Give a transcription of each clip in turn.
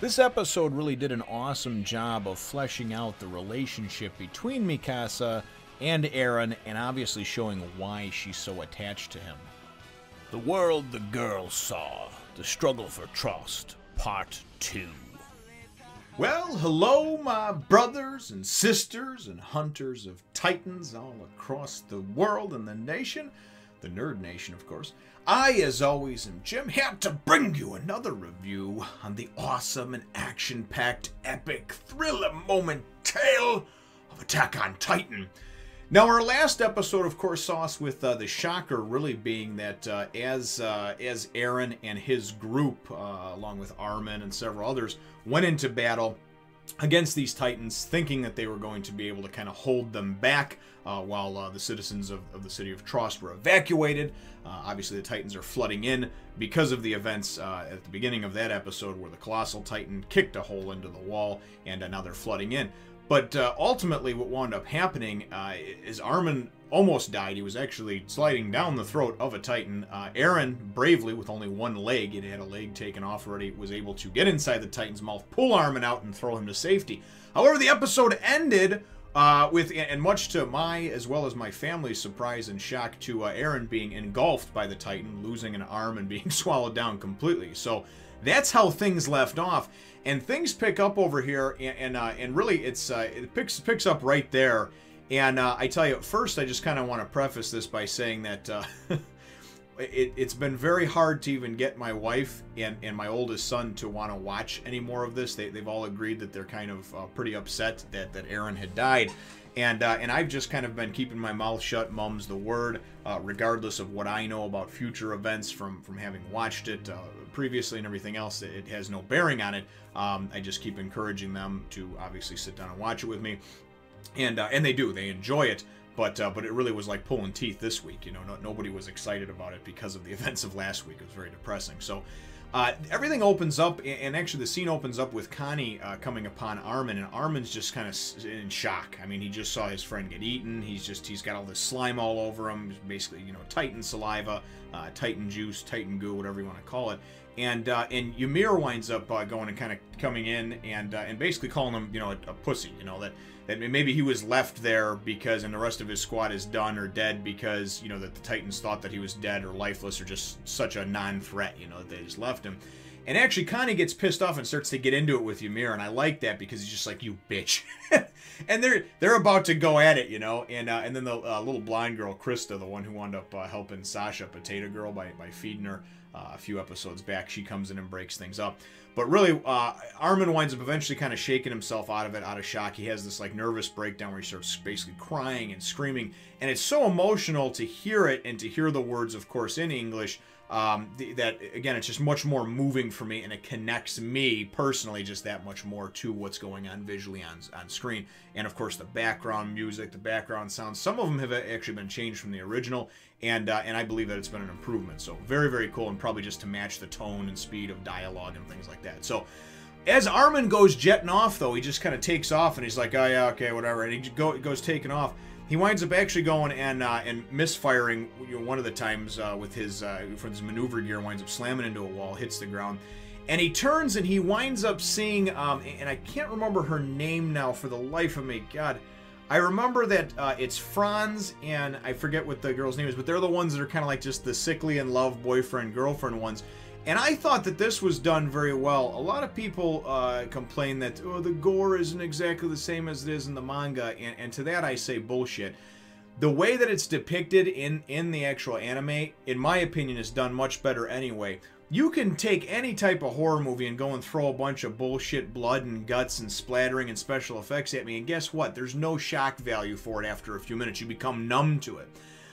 This episode really did an awesome job of fleshing out the relationship between Mikasa and Eren, and obviously showing why she's so attached to him. The World the Girl Saw, The Struggle for Trust, Part 2. Well, hello, my brothers and sisters and hunters of titans all across the world and the nation. The Nerd Nation, of course. I, as always, am Jim, here to bring you another review on the awesome and action-packed, epic, thriller moment tale of Attack on Titan. Now, our last episode, of course, saw us with the shocker really being that as Eren and his group, along with Armin and several others, went into battle against these Titans, thinking that they were going to be able to kind of hold them back while the citizens of the city of Trust were evacuated. Obviously, the Titans are flooding in because of the events at the beginning of that episode where the Colossal Titan kicked a hole into the wall, and now they're flooding in. But ultimately, what wound up happening is Armin almost died. He was actually sliding down the throat of a Titan. Eren, bravely, with only one leg, it had a leg taken off already, was able to get inside the Titan's mouth, pull Armin out, and throw him to safety. However, the episode ended with, and much to my, as well as my family's surprise and shock, to Eren being engulfed by the Titan, losing an arm and being swallowed down completely. So that's how things left off. And things pick up over here, and really it picks up right there. And I tell you, first I just kind of want to preface this by saying that it's been very hard to even get my wife and my oldest son to want to watch any more of this. They've all agreed that they're kind of pretty upset that Eren had died. And I've just kind of been keeping my mouth shut, mum's the word, regardless of what I know about future events from having watched it previously and everything else. It has no bearing on it. I just keep encouraging them to obviously sit down and watch it with me. And they do. They enjoy it. But it really was like pulling teeth this week. You know, nobody was excited about it because of the events of last week. It was very depressing. So everything opens up, and actually the scene opens up with Connie coming upon Armin, and Armin's just kind of in shock. I mean, he just saw his friend get eaten. He's got all this slime all over him. Basically, you know, Titan saliva, Titan juice, Titan goo, whatever you want to call it. And Ymir winds up going and kind of coming in and basically calling him, you know, a pussy. You know, that maybe he was left there because, and the rest of his squad is done or dead because, you know, that the Titans thought that he was dead or lifeless or just such a non-threat, you know, that they just left him. And actually, Connie gets pissed off and starts to get into it with Ymir, and I like that because he's just like, you bitch. And they're about to go at it, you know, and then the little blonde girl, Krista, the one who wound up helping Sasha, Potato Girl, by feeding her a few episodes back, she comes in and breaks things up. But really, Armin winds up eventually kind of shaking himself out of shock. He has this like nervous breakdown where he starts basically crying and screaming, and it's so emotional to hear it and to hear the words, of course, in English. That again, it's just much more moving for me, and it connects me personally just that much more to what's going on visually on screen. And of course, the background music, the background sounds, some of them have actually been changed from the original, and I believe that it's been an improvement. So very, very cool, and probably just to match the tone and speed of dialogue and things like that. So as Armin goes jetting off, though, he just kind of takes off, and he's like, oh yeah, okay, whatever, and he goes taking off. He winds up actually going and misfiring, you know, one of the times with his maneuver gear, winds up slamming into a wall, hits the ground, and he turns and he winds up seeing, and I can't remember her name now for the life of me. God, I remember that it's Franz, and I forget what the girl's name is, but they're the ones that are kind of like just the sickly in love boyfriend girlfriend ones. And I thought that this was done very well. A lot of people complain that, oh, the gore isn't exactly the same as it is in the manga, and to that I say bullshit. The way that it's depicted in the actual anime, in my opinion, is done much better anyway. You can take any type of horror movie and go and throw a bunch of bullshit blood and guts and splattering and special effects at me, and guess what? There's no shock value for it after a few minutes. You become numb to it.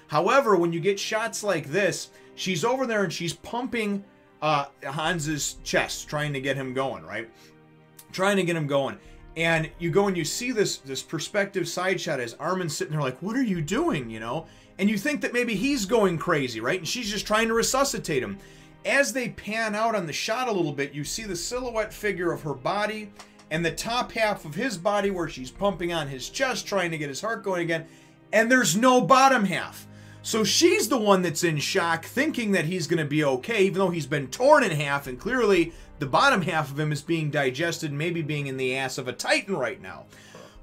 However, when you get shots like this, she's over there and she's pumping Hans's chest, trying to get him going, right? Trying to get him going. And you go and you see this perspective side shot as Armin's sitting there like, what are you doing, you know? And you think that maybe he's going crazy, right? And she's just trying to resuscitate him. As they pan out on the shot a little bit, you see the silhouette figure of her body and the top half of his body where she's pumping on his chest, trying to get his heart going again. And there's no bottom half. So she's the one that's in shock, thinking that he's going to be okay, even though he's been torn in half, and clearly the bottom half of him is being digested, maybe being in the ass of a Titan right now.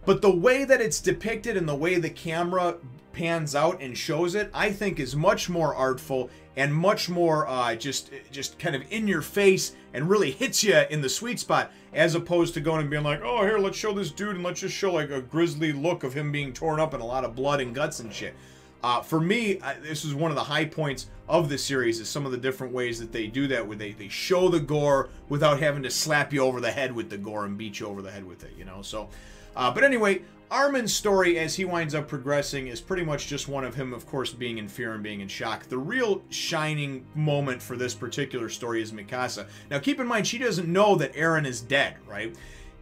But the way that it's depicted and the way the camera pans out and shows it, I think is much more artful and much more just kind of in your face and really hits you in the sweet spot, as opposed to going and being like, oh, here, let's show this dude and let's just show like a grisly look of him being torn up and a lot of blood and guts and shit. For me, this is one of the high points of the series, is some of the different ways that they do that, where they show the gore without having to slap you over the head with the gore and beat you over the head with it, you know? So, but anyway, Armin's story as he winds up progressing is pretty much just one of him, of course, being in fear and being in shock. The real shining moment for this particular story is Mikasa. Now, keep in mind, she doesn't know that Eren is dead, right?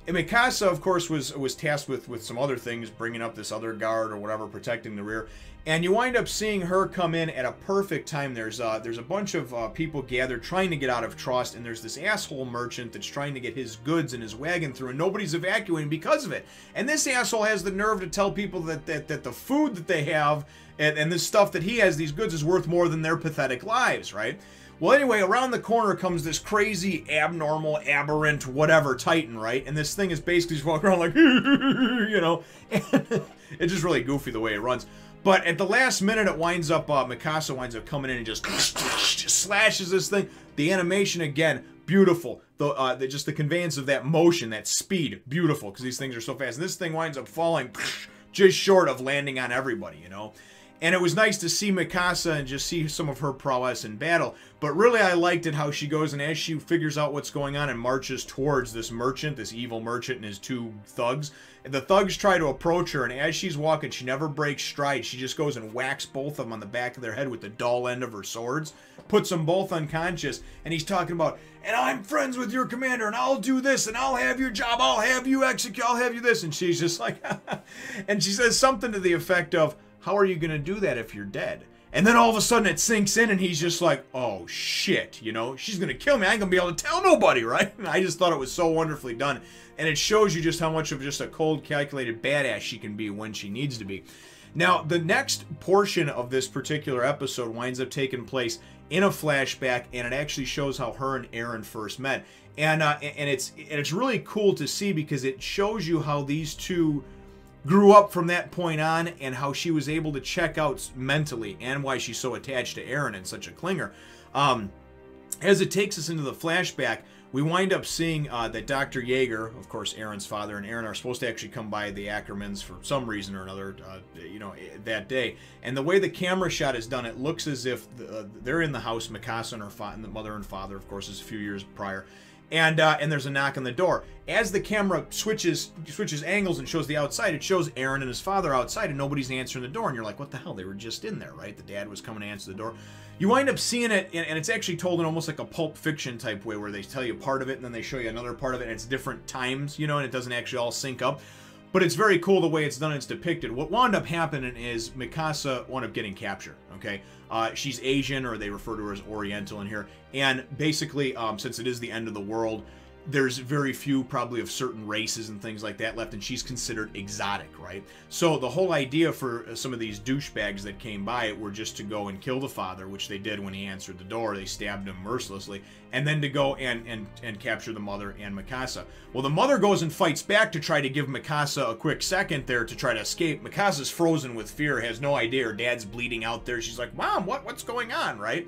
And Mikasa, of course, was tasked with some other things, bringing up this other guard or whatever, protecting the rear. And you wind up seeing her come in at a perfect time. There's a bunch of people gathered trying to get out of Trost, and there's this asshole merchant that's trying to get his goods and his wagon through, and nobody's evacuating because of it. And this asshole has the nerve to tell people that the food that they have and this stuff that he has, these goods, is worth more than their pathetic lives, right? Well, anyway, around the corner comes this crazy, abnormal, aberrant, whatever Titan, right? And this thing is basically just walking around like, you know, and it's just really goofy the way it runs. But at the last minute, it winds up, Mikasa winds up coming in and just slashes this thing. The animation, again, beautiful. Just the conveyance of that motion, that speed, beautiful, because these things are so fast. And this thing winds up falling just short of landing on everybody, you know? And it was nice to see Mikasa and just see some of her prowess in battle. But really, I liked it how she goes, and as she figures out what's going on and marches towards this merchant, this evil merchant and his two thugs, the thugs try to approach her, and as she's walking, she never breaks stride. She just goes and whacks both of them on the back of their head with the dull end of her swords, puts them both unconscious, and he's talking about, and I'm friends with your commander, and I'll do this, and I'll have your job, I'll have you execute, I'll have you this. And she's just like, and she says something to the effect of, how are you going to do that if you're dead? And then all of a sudden it sinks in, and he's just like, oh shit, you know, she's going to kill me. I ain't going to be able to tell nobody, right? And I just thought it was so wonderfully done. And it shows you just how much of just a cold, calculated badass she can be when she needs to be. Now, the next portion of this particular episode winds up taking place in a flashback, and it actually shows how her and Eren first met. And it's really cool to see, because it shows you how these two grew up from that point on, and how she was able to check out mentally, and why she's so attached to Eren and such a clinger. As it takes us into the flashback, we wind up seeing that Dr. Jaeger, of course Eren's father, and Eren are supposed to actually come by the Ackermans for some reason or another, you know, that day. And the way the camera shot is done, it looks as if they're in the house, Mikasa and her and the mother and father, of course, is a few years prior. And there's a knock on the door. As the camera switches angles and shows the outside, it shows Eren and his father outside, and nobody's answering the door. And you're like, what the hell? They were just in there, right? The dad was coming to answer the door. You wind up seeing it, and it's actually told in almost like a Pulp Fiction type way, where they tell you part of it, and then they show you another part of it, and it's different times, you know, and it doesn't actually all sync up. But it's very cool the way it's done and it's depicted. What wound up happening is Mikasa wound up getting captured, okay? She's Asian, or they refer to her as Oriental in here. And basically, since it is the end of the world, there's very few probably of certain races and things like that left, and she's considered exotic, right? So the whole idea for some of these douchebags that came by were just to go and kill the father, which they did when he answered the door. They stabbed him mercilessly, and then to go and capture the mother and Mikasa. Well, the mother goes and fights back to try to give Mikasa a quick second there to try to escape. Mikasa's frozen with fear, has no idea her dad's bleeding out there. She's like, Mom, what's going on, right?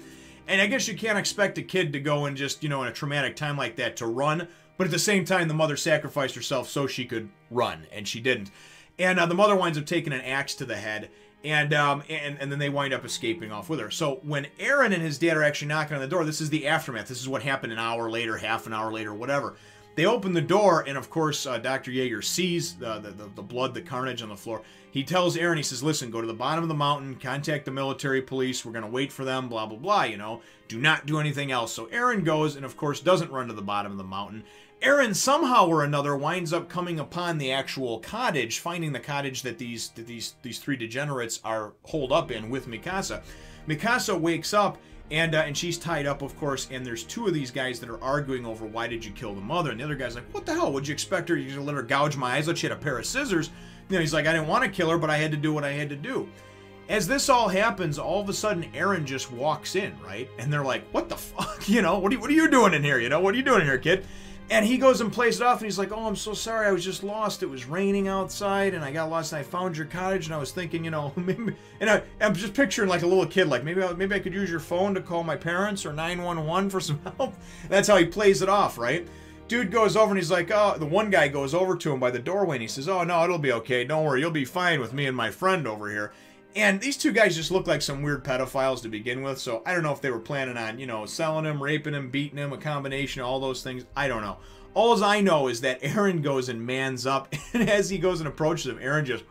And I guess you can't expect a kid to go and just, you know, in a traumatic time like that, to run. But at the same time, the mother sacrificed herself so she could run, and she didn't. And the mother winds up taking an axe to the head, and then they wind up escaping off with her. So when Eren and his dad are actually knocking on the door, this is the aftermath. This is what happened an hour later, half an hour later, whatever. They open the door, and of course, Dr. Jaeger sees the blood, the carnage on the floor. He tells Eren, he says, listen, go to the bottom of the mountain, contact the military police, we're going to wait for them, blah, blah, blah, you know. Do not do anything else. So Eren goes, and of course, doesn't run to the bottom of the mountain. Eren, somehow or another, winds up coming upon the actual cottage, finding the cottage that these three degenerates are holed up in with Mikasa. Mikasa wakes up, and she's tied up, of course, and there's two of these guys that are arguing over, why did you kill the mother? And the other guy's like, what the hell? Would you expect her? You're going to let her gouge my eyes out? She had a pair of scissors. You know, he's like, I didn't want to kill her, but I had to do what I had to do. As this all happens, all of a sudden Eren just walks in, right? And they're like, what the fuck? You know, what are you doing in here? You know, what are you doing in here, kid? And he goes and plays it off, and he's like, oh, I'm so sorry, I was just lost. It was raining outside, and I got lost, and I found your cottage, and I was thinking, you know, maybe, and I'm just picturing like a little kid, like, maybe I could use your phone to call my parents or 911 for some help. That's how he plays it off, right? Dude goes over, and he's like, oh, the one guy goes over to him by the doorway, and he says, oh, no, it'll be okay. Don't worry, you'll be fine with me and my friend over here. And these two guys just look like some weird pedophiles to begin with, so I don't know if they were planning on, you know, selling him, raping him, beating him, a combination of all those things. I don't know. All I know is that Eren goes and mans up, and as he goes and approaches him, Eren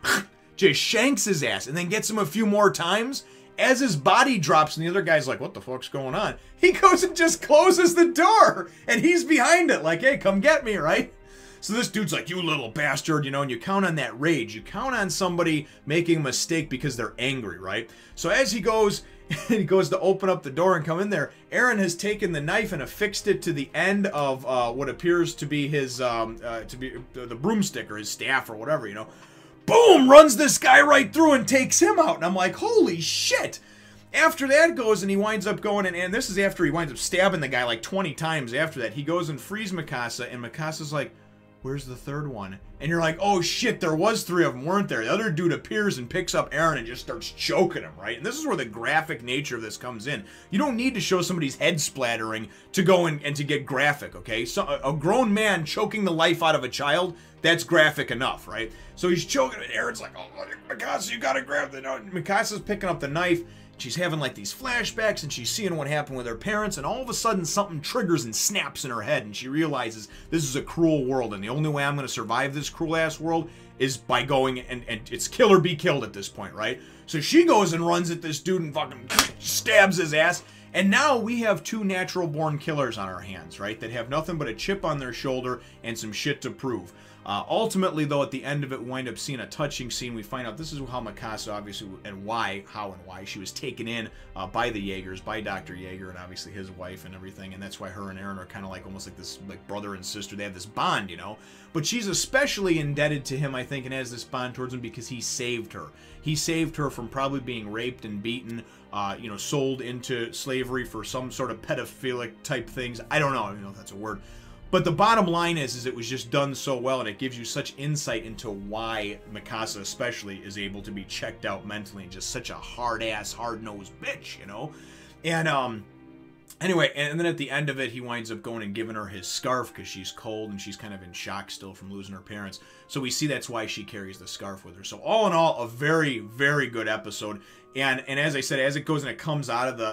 just shanks his ass, and then gets him a few more times. As his body drops, and the other guy's like, what the fuck's going on? He goes and just closes the door, and he's behind it, like, hey, come get me, right? So this dude's like, you little bastard, you know, and you count on that rage. You count on somebody making a mistake because they're angry, right? So as he goes to open up the door and come in there, Eren has taken the knife and affixed it to the end of what appears to be his, the broomstick or his staff or whatever, you know. Boom! Runs this guy right through and takes him out. And I'm like, holy shit! After that goes and he winds up going, and this is after he winds up stabbing the guy like 20 times after that. He goes and frees Mikasa, and Mikasa's like, where's the third one? And you're like, oh shit, there was 3 of them, weren't there? The other dude appears and picks up Eren and just starts choking him, right? And this is where the graphic nature of this comes in. You don't need to show somebody's head splattering to go and to get graphic, okay? So a grown man choking the life out of a child, that's graphic enough, right? So he's choking him, and Eren's like, oh, Mikasa, you gotta grab the knife. Mikasa's picking up the knife. She's having like these flashbacks, and she's seeing what happened with her parents, and all of a sudden something triggers and snaps in her head, and she realizes this is a cruel world, and the only way I'm going to survive this cruel-ass world is by going and it's kill or be killed at this point, right? So she goes and runs at this dude and fucking stabs his ass, and now we have 2 natural-born killers on our hands, right? That have nothing but a chip on their shoulder and some shit to prove. Ultimately, though, at the end of it, we wind up seeing a touching scene. We find out this is how Mikasa, obviously, and why she was taken in by the Jaegers, by Dr. Jaeger, and obviously his wife and everything, and that's why her and Eren are kind of like almost like this like brother and sister. They have this bond, you know? But she's especially indebted to him, I think, and has this bond towards him because he saved her. He saved her from probably being raped and beaten, you know, sold into slavery for some sort of pedophilic type things. I don't know if that's a word. But the bottom line is it was just done so well, and it gives you such insight into why Mikasa especially is able to be checked out mentally and just such a hard-ass, hard-nosed bitch, you know? And, anyway, and then at the end of it, he winds up going and giving her his scarf because she's cold and she's kind of in shock still from losing her parents. So we see that's why she carries the scarf with her. So all in all, a very, very good episode. And as I said, as it goes and it comes out of the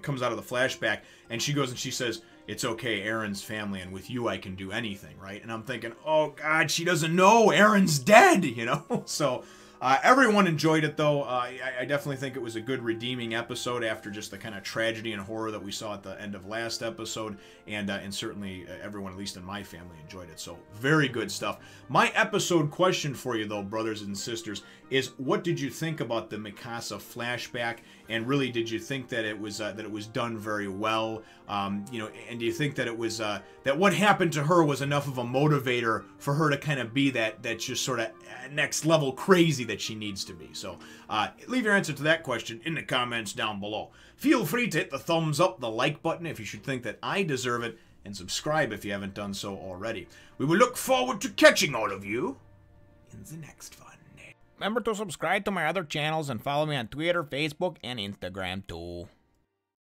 flashback, and she goes and she says, it's okay, Eren's family, and with you I can do anything, right? And I'm thinking, oh God, she doesn't know Eren's dead, you know? So everyone enjoyed it, though. I definitely think it was a good redeeming episode after just the kind of tragedy and horror that we saw at the end of last episode, and certainly everyone, at least in my family, enjoyed it. So very good stuff. My episode question for you, though, brothers and sisters, is what did you think about the Mikasa flashback? And really, did you think that it was done very well? You know, and do you think that it was that what happened to her was enough of a motivator for her to kind of be that just sort of next level crazy that she needs to be? So leave your answer to that question in the comments down below. Feel free to hit the thumbs up, the like button if you should think that I deserve it, and subscribe if you haven't done so already. We will look forward to catching all of you in the next one. Remember to subscribe to my other channels and follow me on Twitter, Facebook, and Instagram too.